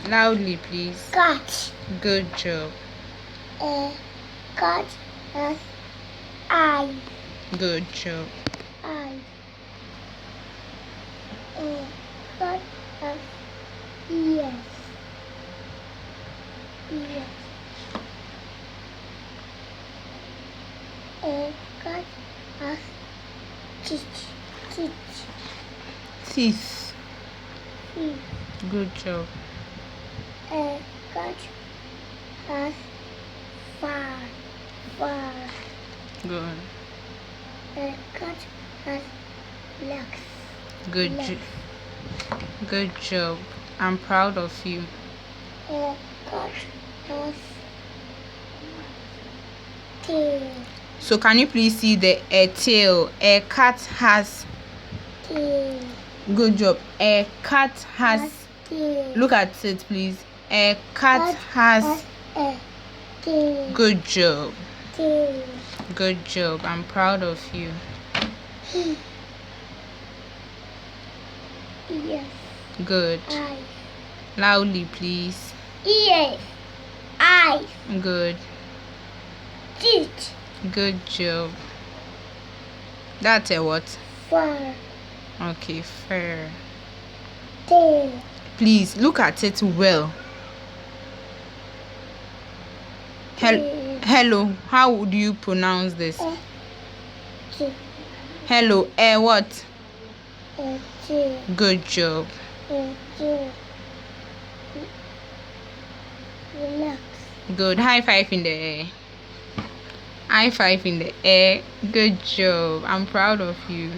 Loudly, please. Cat. Good job. A cat has eyes. Good job. Eyes. A cat has ears. Ears. A cat has teeth. Teeth. Teeth. Teeth. Good job. A cat has fur. Fur. Good. A cat has legs. Good. Legs. Good job. I'm proud of you. A cat has tail. So can you please see the tail? A cat has. Tail. Good job. A cat has. Tail. Look at it, please. A cat has. A tail. Good job. Tail. Good job. I'm proud of you. Ears. Good. Eyes. Loudly, please. Ears. Eyes. Good. Teeth. Good job. That's a what? Fur. Okay, fair. Tail. Please look at it well. Tail. Hello. How would you pronounce this? Tail. Hello. What? Tail. Good job. Tail. Relax. Good. High five in the air. High five in the air. Good job. I'm proud of you.